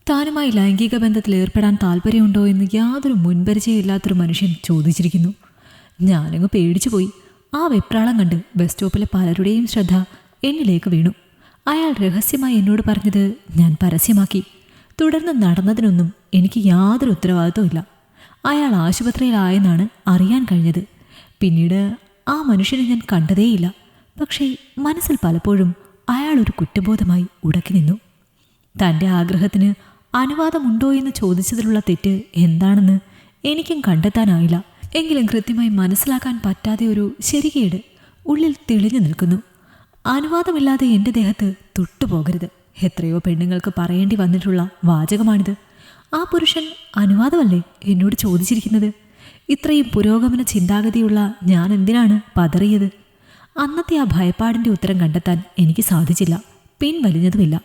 താനുമായി ലൈംഗിക ബന്ധത്തിൽ ഏർപ്പെടാൻ താല്പര്യമുണ്ടോ എന്ന് യാതൊരു മുൻപരിചയമില്ലാത്തൊരു മനുഷ്യൻ ചോദിച്ചിരിക്കുന്നു. ഞാനങ്ങ് പേടിച്ചുപോയി. ആ വെപ്രാളം കണ്ട് ബസ് സ്റ്റോപ്പിലെ പലരുടെയും ശ്രദ്ധ എന്നിലേക്ക് വീണു. അയാൾ രഹസ്യമായി എന്നോട് പറഞ്ഞത് ഞാൻ പരസ്യമാക്കി. തുടർന്ന് നടന്നതിനൊന്നും എനിക്ക് യാതൊരു ഉത്തരവാദിത്വമില്ല. അയാൾ ആശുപത്രിയിലായെന്നാണ് അറിയാൻ കഴിഞ്ഞത്. പിന്നീട് ആ മനുഷ്യനെ ഞാൻ കണ്ടതേയില്ല. പക്ഷേ മനസ്സിൽ പലപ്പോഴും അയാൾ ഒരു കുറ്റബോധമായി ഉടക്കി നിന്നു. തൻ്റെ ആഗ്രഹത്തിന് അനുവാദമുണ്ടോ എന്ന് ചോദിച്ചതിലുള്ള തെറ്റ് എന്താണെന്ന് എനിക്കും കണ്ടെത്താനായില്ല. എങ്കിലും കൃത്യമായി മനസ്സിലാക്കാൻ പറ്റാതെ ഒരു ശരികേട് ഉള്ളിൽ തെളിഞ്ഞു നിൽക്കുന്നു. അനുവാദമില്ലാതെ എൻ്റെ ദേഹത്ത് തൊട്ടുപോകരുത്. എത്രയോ പെണ്ണുങ്ങൾക്ക് പറയേണ്ടി വന്നിട്ടുള്ള വാചകമാണിത്. ആ പുരുഷൻ അനുവാദമല്ലേ എന്നോട് ചോദിച്ചിരിക്കുന്നത്? ഇത്രയും പുരോഗമന ചിന്താഗതിയുള്ള ഞാൻ എന്തിനാണ് പതറിയത്? അന്നത്തെ ആ ഭയപ്പാടിൻ്റെ ഉത്തരം കണ്ടെത്താൻ എനിക്ക് സാധിച്ചില്ല. പിൻവലിഞ്ഞതുമില്ല.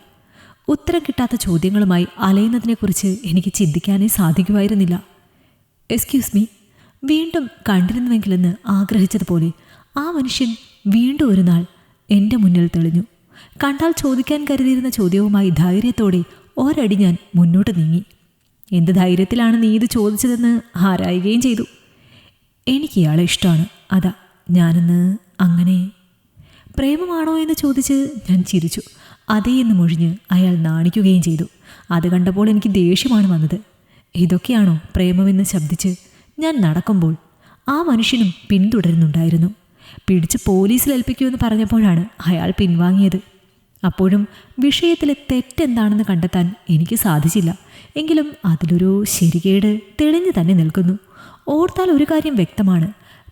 ഉത്തരം കിട്ടാത്ത ചോദ്യങ്ങളുമായി അലയുന്നതിനെക്കുറിച്ച് എനിക്ക് ചിന്തിക്കാനേ സാധിക്കുമായിരുന്നില്ല. എക്സ്ക്യൂസ് മീ, വീണ്ടും കണ്ടിരുന്നുവെങ്കിലെന്ന് ആഗ്രഹിച്ചതുപോലെ ആ മനുഷ്യൻ വീണ്ടും ഒരു നാൾ എൻ്റെ മുന്നിൽ തെളിഞ്ഞു. കണ്ടാൽ ചോദിക്കാൻ കരുതിയിരുന്ന ചോദ്യവുമായി ധൈര്യത്തോടെ ഒരടി ഞാൻ മുന്നോട്ട് നീങ്ങി. എന്ത് ധൈര്യത്തിലാണ് നീ ഇത് ചോദിച്ചതെന്ന് ആരായുകയും ചെയ്തു. എനിക്ക് ഇയാളെ ഇഷ്ടമാണ്. അതാ ഞാനെന്ന് അങ്ങനെ. പ്രേമമാണോ എന്ന് ചോദിച്ച് ഞാൻ ചിരിച്ചു. അതേ എന്ന് മൊഴിഞ്ഞ് അയാൾ നാണിക്കുകയും ചെയ്തു. അത് കണ്ടപ്പോൾ എനിക്ക് ദേഷ്യമാണ് വന്നത്. ഇതൊക്കെയാണോ പ്രേമമെന്ന് ശബ്ദിച്ച് ഞാൻ നടക്കുമ്പോൾ ആ മനുഷ്യനും പിന്തുടരുന്നുണ്ടായിരുന്നു. പിടിച്ച് പോലീസിൽ ഏൽപ്പിക്കുമെന്ന് പറഞ്ഞപ്പോഴാണ് അയാൾ പിൻവാങ്ങിയത്. അപ്പോഴും വിഷയത്തിലെ തെറ്റെന്താണെന്ന് കണ്ടെത്താൻ എനിക്ക് സാധിച്ചില്ല. എങ്കിലും അതിലൊരു ശരികേട് തെളിഞ്ഞു തന്നെ നിൽക്കുന്നു. ഓർത്താൽ ഒരു കാര്യം വ്യക്തമാണ്.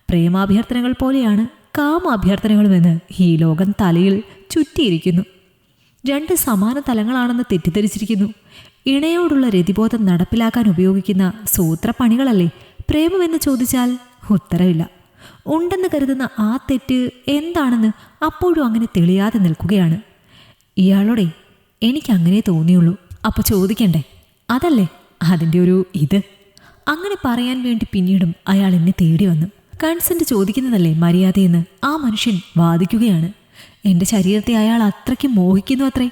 പ്രേമാഭ്യർത്ഥനകൾ പോലെയാണ് കാമാഭ്യർത്ഥനകളുമെന്ന് ഈ ലോകം തലയിൽ ചുറ്റിയിരിക്കുന്നു. രണ്ട് സമാന തലങ്ങളാണെന്ന് തെറ്റിദ്ധരിച്ചിരിക്കുന്നു. ഇണയോടുള്ള രതിബോധം നടപ്പിലാക്കാൻ ഉപയോഗിക്കുന്ന സൂത്രപ്പണികളല്ലേ പ്രേമമെന്ന് ചോദിച്ചാൽ ഉത്തരവില്ല. ഉണ്ടെന്ന് കരുതുന്ന ആ തെറ്റ് എന്താണെന്ന് അപ്പോഴും അങ്ങനെ തെളിയാതെ നിൽക്കുകയാണ്. ഇയാളോടെ എനിക്കങ്ങനെ തോന്നിയുള്ളൂ. അപ്പോൾ ചോദിക്കണ്ടേ? അതല്ലേ അതിൻ്റെ ഒരു ഇത്. അങ്ങനെ പറയാൻ വേണ്ടി പിന്നീടും അയാൾ എന്നെ തേടി വന്നു. കൺസെൻറ്റ് ചോദിക്കുന്നതല്ലേ മര്യാദയെന്ന് ആ മനുഷ്യൻ വാദിക്കുകയാണ്. എൻ്റെ ശരീരത്തെ അയാൾ അത്രയ്ക്ക് മോഹിക്കുന്നു അത്രേ.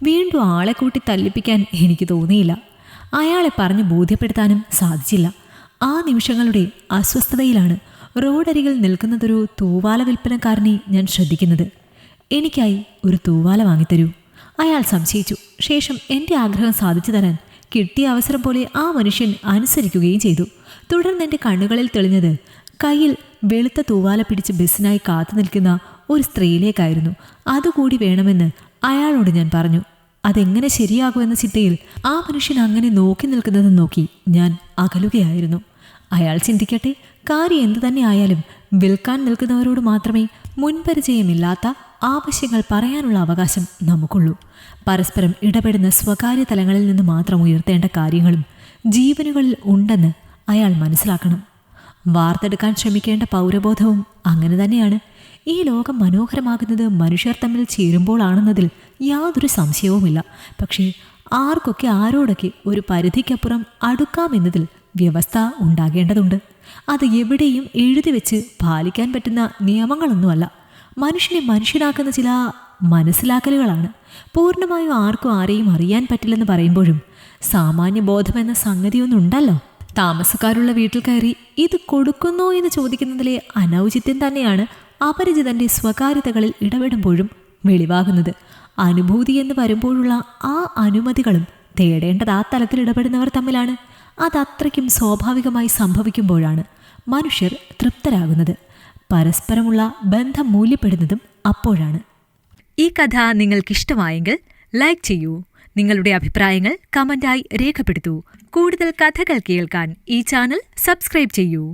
വീണ്ടും ആളെ കൂട്ടി തല്ലിപ്പിക്കാൻ എനിക്ക് തോന്നിയില്ല. അയാളെ പറഞ്ഞ് ബോധ്യപ്പെടുത്താനും സാധിച്ചില്ല. ആ നിമിഷങ്ങളുടെ അസ്വസ്ഥതയിലാണ് റോഡരികിൽ നിൽക്കുന്നതൊരു തൂവാല വിൽപ്പനക്കാരനെ ഞാൻ ശ്രദ്ധിക്കുന്നത്. എനിക്കായി ഒരു തൂവാല വാങ്ങിത്തരൂ, അയാൾ സംശയിച്ചു. ശേഷം എൻ്റെ ആഗ്രഹം സാധിച്ചു തരാൻ കിട്ടിയ അവസരം പോലെ ആ മനുഷ്യൻ അനുസരിക്കുകയും ചെയ്തു. തുടർന്ന് എൻ്റെ കണ്ണുകളിൽ തെളിഞ്ഞത് കയ്യിൽ വെളുത്ത തൂവാല പിടിച്ച് ബസ്സിനായി കാത്തു നിൽക്കുന്ന ഒരു സ്ത്രീയിലേക്കായിരുന്നു. അതുകൂടി വേണമെന്ന് അയാളോട് ഞാൻ പറഞ്ഞു. അതെങ്ങനെ ശരിയാകുമെന്ന ചിന്തയിൽ ആ മനുഷ്യൻ അങ്ങനെ നോക്കി നിൽക്കുന്നത് നോക്കി ഞാൻ അകലുകയായിരുന്നു. അയാൾ ചിന്തിക്കട്ടെ, കാര്യം എന്തു തന്നെ ആയാലും വിൽക്കാൻ നിൽക്കുന്നവരോട് മാത്രമേ മുൻപരിചയമില്ലാത്ത ആവശ്യങ്ങൾ പറയാനുള്ള അവകാശം നമുക്കുള്ളൂ. പരസ്പരം ഇടപെടുന്ന സ്വകാര്യ തലങ്ങളിൽ നിന്ന് മാത്രം ഉയർത്തേണ്ട കാര്യങ്ങളും ജീവനുകളിൽ ഉണ്ടെന്ന് അയാൾ മനസ്സിലാക്കണം. വാർത്തെടുക്കാൻ ശ്രമിക്കേണ്ട പൗരബോധവും അങ്ങനെ തന്നെയാണ്. ഈ ലോകം മനോഹരമാകുന്നത് മനുഷ്യർ തമ്മിൽ ചേരുമ്പോഴാണെന്നതിൽ യാതൊരു സംശയവുമില്ല. പക്ഷേ ആർക്കൊക്കെ ആരോടൊക്കെ ഒരു പരിധിക്കപ്പുറം അടുക്കാമെന്നതിൽ വ്യവസ്ഥ ഉണ്ടാകേണ്ടതുണ്ട്. അത് എവിടെയും എഴുതി വെച്ച് പാലിക്കാൻ പറ്റുന്ന നിയമങ്ങളൊന്നുമല്ല. മനുഷ്യനെ മനുഷ്യനാക്കുന്ന ചില മനസ്സിലാക്കലുകളാണ്. പൂർണ്ണമായും ആർക്കും ആരെയും അറിയാൻ പറ്റില്ലെന്ന് പറയുമ്പോഴും സാമാന്യ ബോധമെന്ന സംഗതിയൊന്നുണ്ടല്ലോ. താമസക്കാരുള്ള വീട്ടിൽ കയറി ഇത് കൊടുക്കുന്നോ എന്ന് ചോദിക്കുന്നതിലെ അനൗചിത്യം തന്നെയാണ് അപരിചിതന്റെ സ്വകാര്യതകളിൽ ഇടപെടുമ്പോഴും വെളിവാകുന്നത്. അനുഭൂതി എന്ന് വരുമ്പോഴുള്ള ആ അനുമതികളും തേടേണ്ടത് ആ തലത്തിൽ ഇടപെടുന്നവർ തമ്മിലാണ്. അതത്രയ്ക്കും സ്വാഭാവികമായി സംഭവിക്കുമ്പോഴാണ് മനുഷ്യർ തൃപ്തരാകുന്നത്. പരസ്പരമുള്ള ബന്ധം മൂല്യപ്പെടുന്നതും അപ്പോഴാണ്. ഈ കഥ നിങ്ങൾക്കിഷ്ടമായെങ്കിൽ ലൈക്ക് ചെയ്യൂ. നിങ്ങളുടെ അഭിപ്രായങ്ങൾ കമന്റായി രേഖപ്പെടുത്തൂ. കൂടുതൽ കഥകൾ കേൾക്കാൻ ഈ ചാനൽ സബ്സ്ക്രൈബ് ചെയ്യൂ.